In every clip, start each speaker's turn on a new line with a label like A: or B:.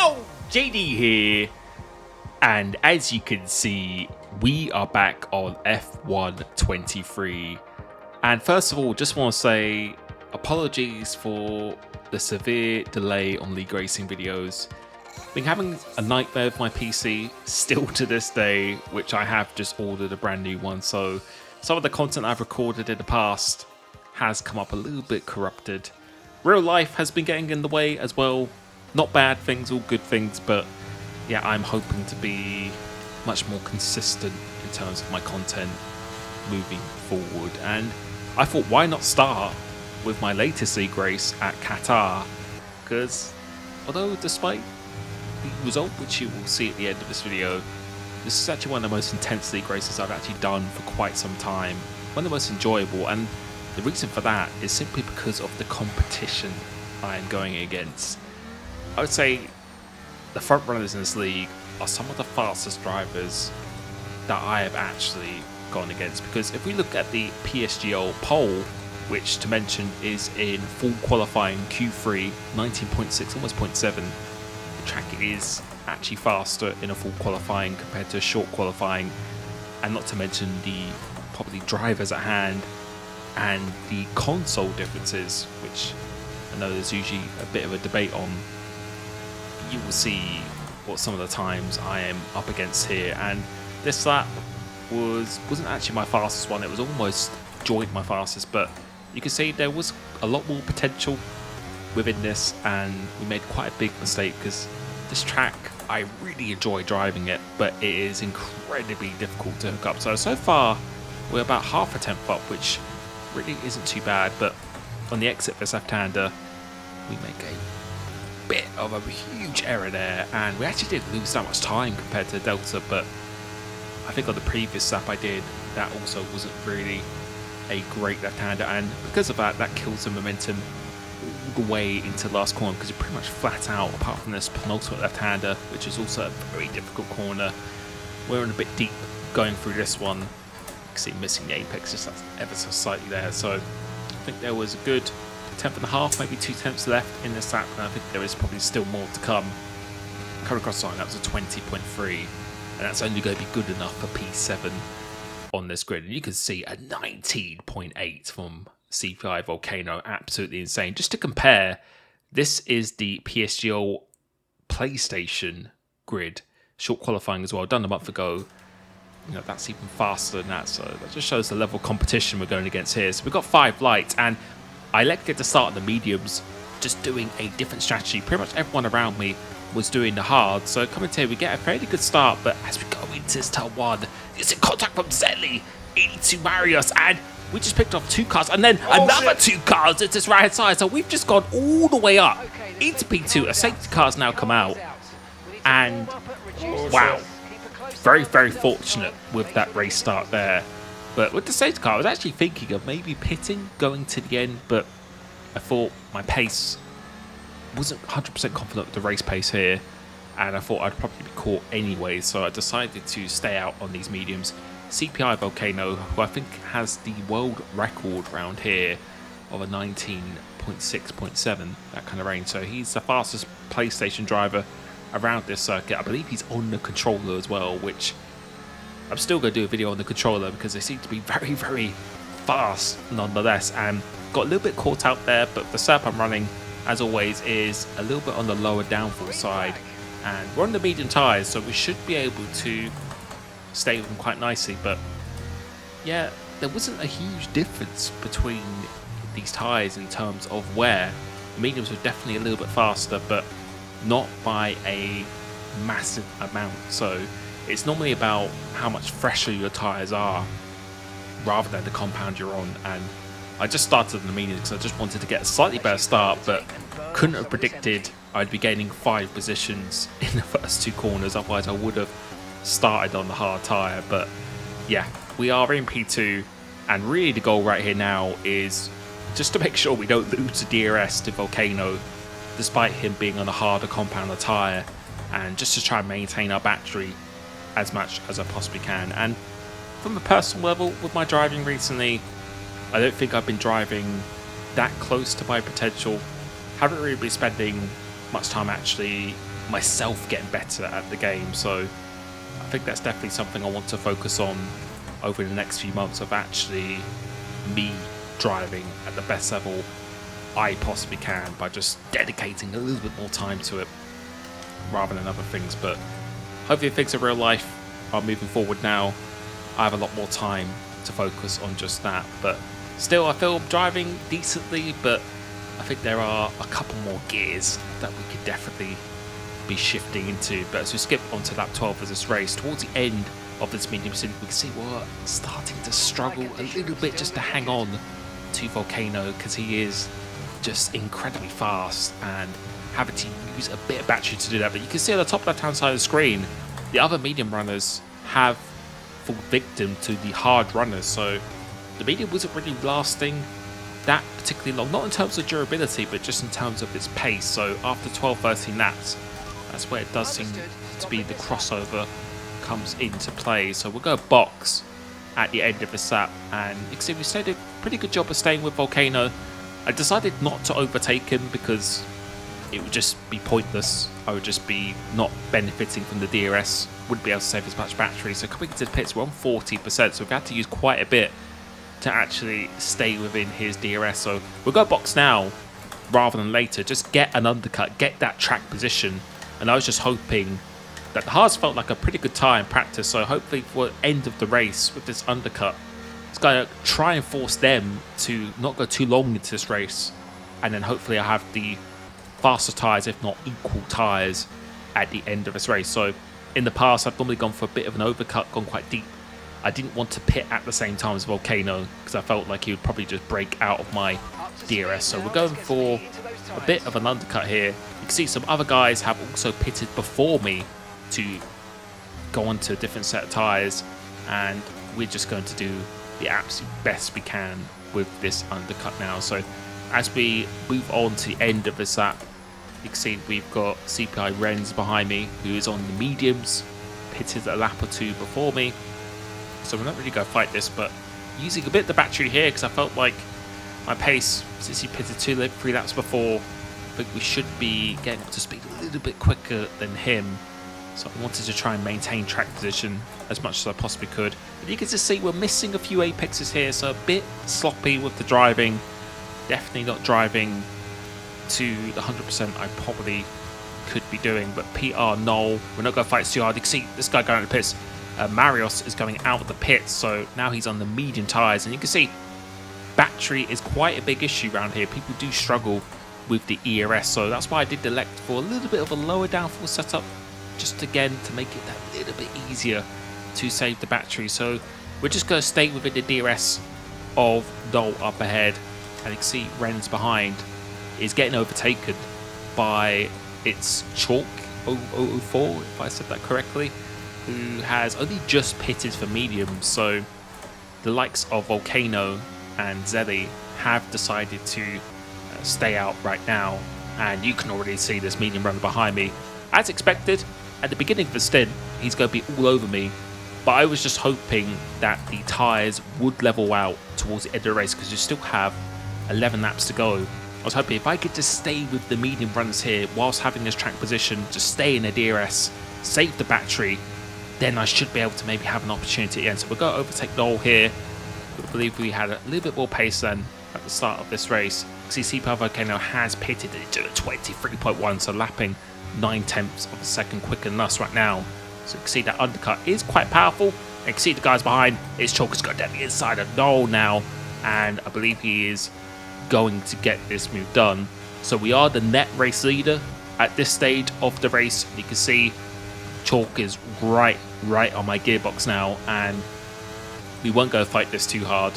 A: Yo, JD here, and as you can see, we are back on F1 23. And first of all, just want to say apologies for the severe delay on league racing videos. Been having a nightmare with my PC still to this day, which I have just ordered a brand new one. So some of the content I've recorded in the past has come up a little bit corrupted. Real life has been getting in the way as well. Not bad things, all good things, but yeah, I'm hoping to be much more consistent in terms of my content moving forward. And I thought, why not start with my latest league race at Qatar? Because although despite the result, which you will see at the end of this video, this is actually one of the most intense league races I've actually done for quite some time. One of the most enjoyable, and the reason for that is simply because of the competition I am going against. I would say the front runners in this league are some of the fastest drivers that I have actually gone against, because if we look at the PSGL pole, which to mention is in full qualifying Q3, 19.6, almost 0.7, the track is actually faster in a full qualifying compared to a short qualifying, and not to mention the probably drivers at hand and the console differences, which I know there's usually a bit of a debate on. You will see what some of the times I am up against here, and this lap wasn't actually my fastest one. It was almost joint my fastest, but you can see there was a lot more potential within this, and we made quite a big mistake because this track, I really enjoy driving it, but it is incredibly difficult to hook up. So far we're about half a tenth up, which really isn't too bad, but on the exit for this left-hander we make a bit of a huge error there, and we actually didn't lose that much time compared to Delta, but I think on the previous lap I did, that also wasn't really a great left-hander, and because of that, that kills the momentum all the way into the last corner, because you're pretty much flat out apart from this penultimate left-hander, which is also a very difficult corner. We're in a bit deep going through this one. You can see missing the apex just ever so slightly there, so I think there was a good tenth and a half, maybe 2 tenths left in this lap, and I think there is probably still more to come. Coming across the line, that was a 20.3, and that's only going to be good enough for P7 on this grid. And you can see a 19.8 from CPI Volcano, absolutely insane. Just to compare, this is the PSGL PlayStation grid, short qualifying as well, done a month ago. You know, that's even faster than that, so that just shows the level of competition we're going against here. So we've got 5 lights, and I elected to start the mediums, just doing a different strategy. Pretty much everyone around me was doing the hard, so coming here we get a fairly good start, but as we go into this turn 1, it's in contact from Zeli into Marius, and we just picked off 2 cars, and then another 2 cars at this right hand side, so we've just gone all the way up into P2. A safety car's now come out, and wow, very, very fortunate with that race start there. But with the safety car, I was actually thinking of maybe pitting, going to the end, but I thought my pace wasn't 100% confident with the race pace here, and I thought I'd probably be caught anyway, so I decided to stay out on these mediums. CPI Volcano, who I think has the world record around here of a 19.6.7, that kind of range, so he's the fastest PlayStation driver around this circuit. I believe he's on the controller as well, which I'm still going to do a video on the controller because they seem to be very, very fast nonetheless, and got a little bit caught out there, but the setup I'm running, as always, is a little bit on the lower downforce side, and we're on the medium tyres, so we should be able to stay with them quite nicely. But yeah, there wasn't a huge difference between these tyres in terms of wear. The mediums were definitely a little bit faster, but not by a massive amount, so it's normally about how much fresher your tyres are rather than the compound you're on. And I just started in the medium because I just wanted to get a slightly better start, but couldn't have predicted I'd be gaining 5 positions in the first 2 corners. Otherwise I would have started on the hard tyre. But yeah, we are in P2, and really the goal right here now is just to make sure we don't lose the DRS to Volcano despite him being on a harder compounder tyre, and just to try and maintain our battery as much as I possibly can. And from a personal level, with my driving recently, I don't think I've been driving that close to my potential. Haven't really been spending much time actually myself getting better at the game. So I think that's definitely something I want to focus on over the next few months, of actually me driving at the best level I possibly can by just dedicating a little bit more time to it rather than other things. But hopefully things in real life are moving forward now. I have a lot more time to focus on just that, but still I feel I'm driving decently, but I think there are a couple more gears that we could definitely be shifting into. But as we skip onto lap 12 of this race, towards the end of this medium stint, we can see we're starting to struggle a little bit just to hang on to Volcano, because he is just incredibly fast and having to use a bit of battery to do that. But you can see on the top left hand side of the screen, the other medium runners have fallen victim to the hard runners, so the medium wasn't really lasting that particularly long, not in terms of durability but just in terms of its pace. So after 12-13 laps, that's where it does seem to be the crossover comes into play. So we'll go box at the end of the lap, and you can see we did a pretty good job of staying with Volcano. I decided not to overtake him because it would just be pointless. I would just be not benefiting from the DRS, wouldn't be able to save as much battery. So coming into the pits, we're on 40%, so we've had to use quite a bit to actually stay within his DRS. So we'll go box now rather than later, just get an undercut, get that track position. And I was just hoping that the hards felt like a pretty good tire in practice, so hopefully for the end of the race with this undercut, it's going to try and force them to not go too long into this race, and then hopefully I have the faster tyres, if not equal tyres, at the end of this race. So in the past I've normally gone for a bit of an overcut, gone quite deep. I didn't want to pit at the same time as Volcano because I felt like he would probably just break out of my DRS. So we're going for a bit of an undercut here. You can see some other guys have also pitted before me to go on to a different set of tyres, and we're just going to do the absolute best we can with this undercut now. So as we move on to the end of this lap, you can see we've got CPI Renz behind me, who is on the mediums, pitted a lap or two before me. So we're not really going to fight this, but using a bit of the battery here because I felt like my pace, since he pitted 3 laps before, I think we should be getting up to speed a little bit quicker than him. So I wanted to try and maintain track position as much as I possibly could. But you can just see we're missing a few apexes here, so a bit sloppy with the driving. Definitely not driving to the 100% I probably could be doing. But PR Noel, we're not going to fight too hard. You can see this guy going out the pits. Marios is going out of the pits, so now he's on the medium tyres. And you can see battery is quite a big issue around here. People do struggle with the ERS, so that's why I did elect for a little bit of a lower downforce setup, just again to make it that little bit easier to save the battery. So we're just going to stay within the DRS of Noel up ahead, and you can see Renz behind is getting overtaken by its Chalk 004, if I said that correctly, who has only just pitted for mediums. So the likes of Volcano and Zelly have decided to stay out right now, and you can already see this medium runner behind me. As expected, at the beginning of the stint, he's going to be all over me, but I was just hoping that the tyres would level out towards the end of the race because you still have 11 laps to go. I was hoping if I could just stay with the medium runners here whilst having this track position, just stay in the DRS, save the battery, then I should be able to maybe have an opportunity at the end. So we'll go overtake Noel here. I believe we had a little bit more pace than at the start of this race. See, CPR Volcano has pitted into a 23.1, so lapping 9/10 of a second quicker than us right now. So you can see that undercut is quite powerful. And you can see the guys behind. It's Chalker's got down the inside of Noel now, and I believe he is going to get this move done. So we are the net race leader at this stage of the race. You can see Chalk is right on my gearbox now, and we won't go fight this too hard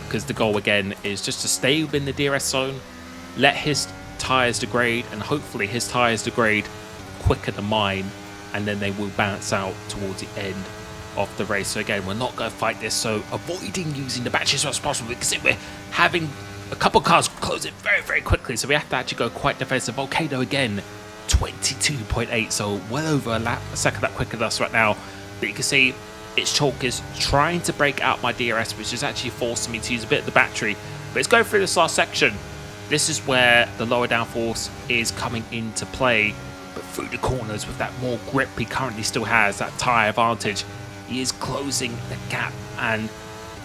A: because the goal again is just to stay within the DRS zone, let his tyres degrade, and hopefully his tyres degrade quicker than mine, and then they will bounce out towards the end of the race. So again, we're not going to fight this, so avoiding using the battery as much as possible because we're having a couple of cars close it very quickly, so we have to actually go quite defensive. Volcano again, 22.8, so well over a second lap quicker than us right now. But you can see its Chalk is trying to break out my DRS, which is actually forcing me to use a bit of the battery. But it's going through this last section. This is where the lower downforce is coming into play. but through the corners with that more grip he currently still has, that tyre advantage, he is closing the gap. And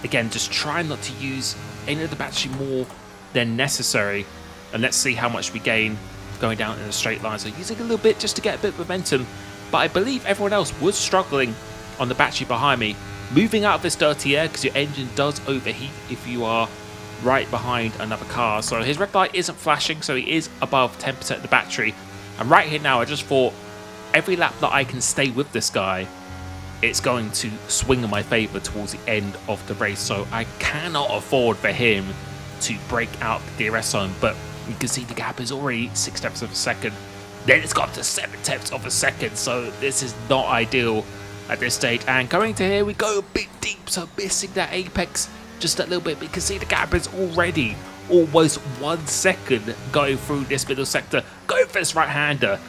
A: again, just try not to use any of the battery more than necessary. And let's see how much we gain going down in a straight line. So using a little bit just to get a bit of momentum. But I believe everyone else was struggling on the battery behind me. Moving out of this dirty air because your engine does overheat if you are right behind another car. So his red light isn't flashing, so he is above 10% of the battery. And right here now, I just thought every lap that I can stay with this guy, it's going to swing in my favour towards the end of the race. So I cannot afford for him to break out the DRS zone. But you can see the gap is already 6 tenths of a second. Then it's got up to 7 tenths of a second. So this is not ideal at this stage. And going to here, we go a bit deep. So missing that apex just a little bit. But you can see the gap is already almost 1 second going through this middle sector. Going for this right-hander,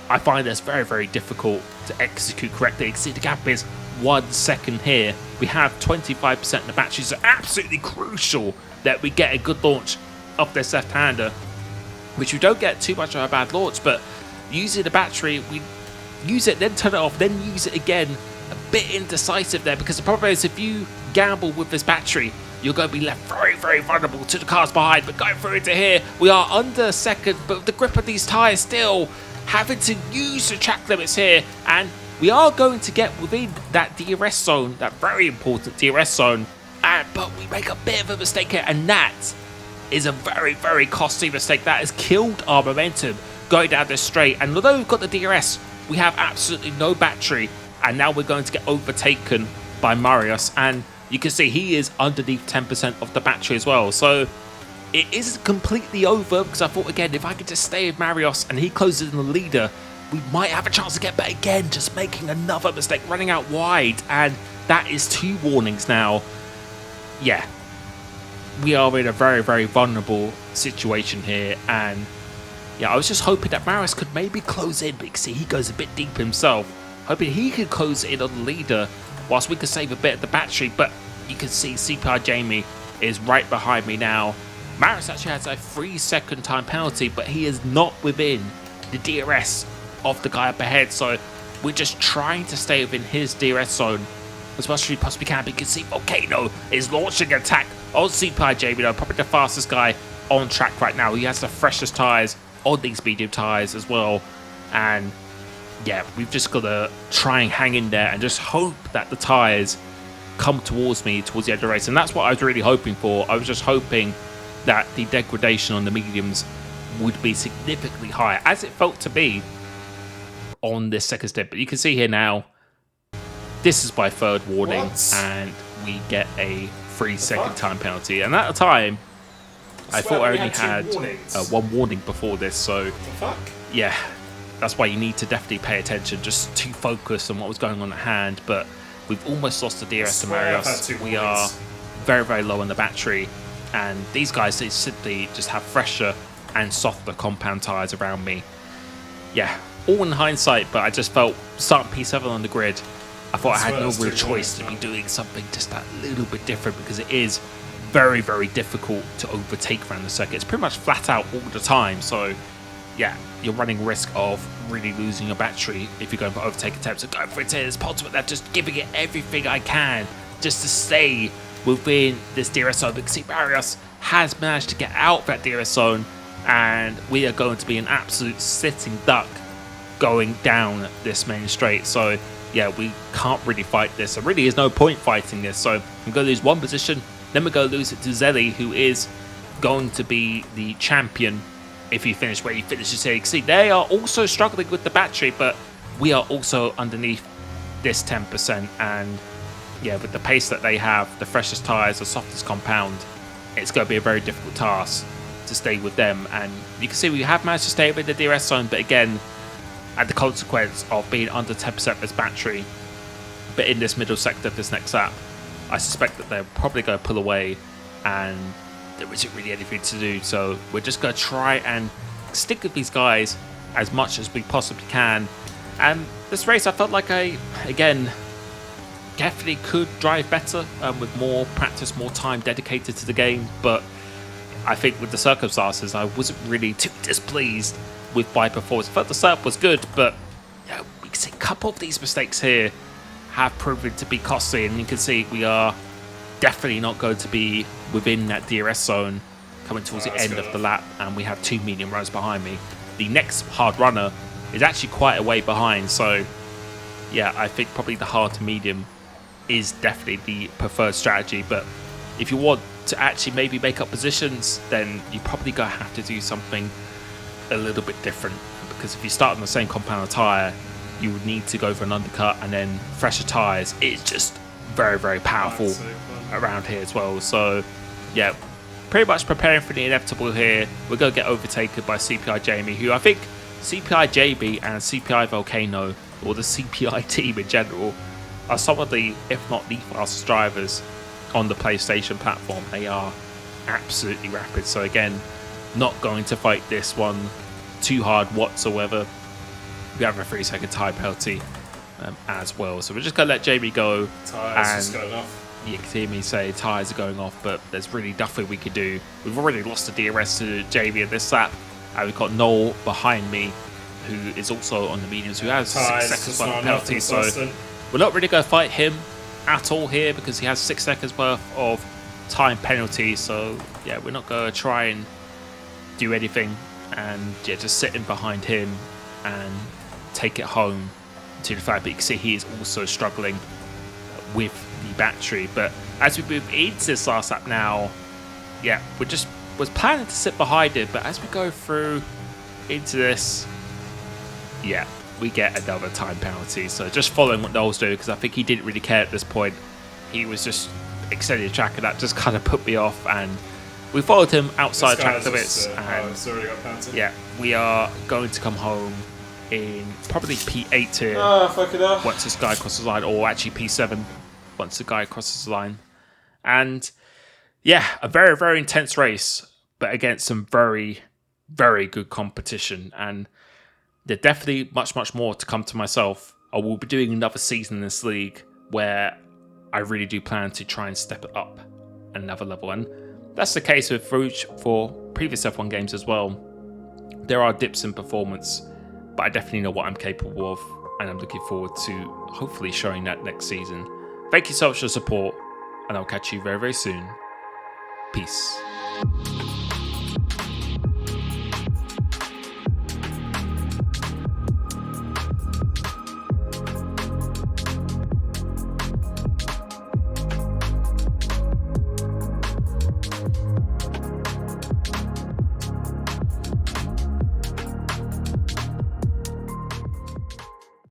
A: I find this very, very difficult to execute correctly. You can see the gap is 1 second here. We have 25% of the battery, so absolutely crucial that we get a good launch of this left-hander, which we don't get too much of a bad launch, but using the battery, we use it, then turn it off, then use it again. A bit indecisive there, because the problem is if you gamble with this battery, you're going to be left very, very vulnerable to the cars behind. But going through into here, we are under second, but with the grip of these tyres still, having to use the track limits here, and we are going to get within that DRS zone, that very important DRS zone, but we make a bit of a mistake here, and that is a very, very costly mistake. That has killed our momentum going down this straight, and although we've got the DRS, we have absolutely no battery, and now we're going to get overtaken by Marius, and you can see he is underneath 10% of the battery as well. So it isn't completely over, because I thought, again, if I could just stay with Marius and he closes in the leader, we might have a chance to get, but again, just making another mistake, running out wide, and that is 2 warnings now. Yeah, we are in a very, very vulnerable situation here, and yeah, I was just hoping that Marius could maybe close in, but you can see he goes a bit deep himself, hoping he could close in on the leader whilst we could save a bit of the battery. But you can see CPR Jamie is right behind me now. Marius actually has a 3-second time penalty, but he is not within the DRS of the guy up ahead, so we're just trying to stay within his DRS zone as much as we possibly can. But you can see Volcano is launching an attack on CPR Jamie, probably the fastest guy on track right now. He has the freshest tyres on these medium tyres as well, and yeah, we've just got to try and hang in there and just hope that the tyres come towards me towards the end of the race. And that's what I was really hoping for. I was just hoping that the degradation on the mediums would be significantly higher, as it felt to be on this second step. But you can see here now, this is my 3rd warning, and we get a 3-second time penalty. And at the time, I thought I only had 1 warning before this. So yeah, that's why you need to definitely pay attention, just to focus on what was going on at hand. But we've almost lost the DRS to Marius. We are very, very low on the battery, and these guys, they simply just have fresher and softer compound tyres around me. Yeah, all in hindsight, but I just felt starting P7 on the grid, I thought I had no real choice to be doing something just that little bit different, because it is very, very difficult to overtake around the circuit. It's pretty much flat out all the time. So yeah, you're running risk of really losing your battery if you're going for overtake attempts. So going for it here, this ultimate left, just giving it everything I can just to stay within this DRS zone. Because see, Marius has managed to get out of that DRS zone, and we are going to be an absolute sitting duck going down this main straight. So yeah, we can't really fight this. There really is no point fighting this. So I'm going to lose 1 position, then we're going to lose it to Zelly, who is going to be the champion if he finishes where he finishes here. You can see they are also struggling with the battery, but we are also underneath this 10%. And yeah, with the pace that they have, the freshest tyres, the softest compound, it's going to be a very difficult task to stay with them. And you can see we have managed to stay with the DRS zone, but again, at the consequence of being under 10% of this battery. But in this middle sector of this next lap, I suspect that they're probably going to pull away, and there isn't really anything to do. So we're just going to try and stick with these guys as much as we possibly can. And this race, I felt like I, again, definitely could drive better with more practice, more time dedicated to the game. But I think with the circumstances, I wasn't really too displeased with my performance. I felt the setup was good, but we can see a couple of these mistakes here have proven to be costly, and you can see we are definitely not going to be within that DRS zone coming towards the end of the lap, and we have 2 medium runners behind me. The next hard runner is actually quite a way behind, so yeah, I think probably the hard to medium is definitely the preferred strategy. But if you want to actually maybe make up positions, then you probably gonna have to do something a little bit different, because if you start on the same compound tyre, you would need to go for an undercut, and then fresher tyres is just very, very powerful around here as well. So yeah, pretty much preparing for the inevitable here. We're going to get overtaken by CPI Jamie, who I think CPI JB and CPI Volcano, or the CPI team in general, are some of the, if not the fastest drivers on the PlayStation platform. They are absolutely rapid. So again, not going to fight this one too hard whatsoever. We have a 3-second time penalty as well. So we're just going to let Jamie go.
B: Tyres just going off.
A: You can hear me say tyres are going off, but there's really nothing we can do. We've already lost the DRS to Jamie in this lap. We've got Noel behind me, who is also on the mediums, who has 6 seconds worth of penalty. So we're not really going to fight him at all here, because he has 6 seconds worth of time penalty. So yeah, we're not going to try and do anything, and yeah, just sitting behind him and take it home to the fact that you can see he is also struggling with the battery. But as we move into this last lap now, yeah, we just was planning to sit behind it, but as we go through into this, yeah, we get another time penalty. So just following what Noel's doing, because I think he didn't really care at this point. He was just extending the track, and that just kind of put me off, and we followed him outside track limits, and yeah, we are going to come home in probably P8 here once this guy crosses the line, or actually P7 once the guy crosses the line. And yeah, a very, very intense race, but against some very, very good competition. And there's definitely much, much more to come to myself. I will be doing another season in this league where I really do plan to try and step it up another level. And that's the case with Rouge for previous F1 games as well. There are dips in performance, but I definitely know what I'm capable of, and I'm looking forward to hopefully showing that next season. Thank you so much for the support, and I'll catch you very, very soon. Peace.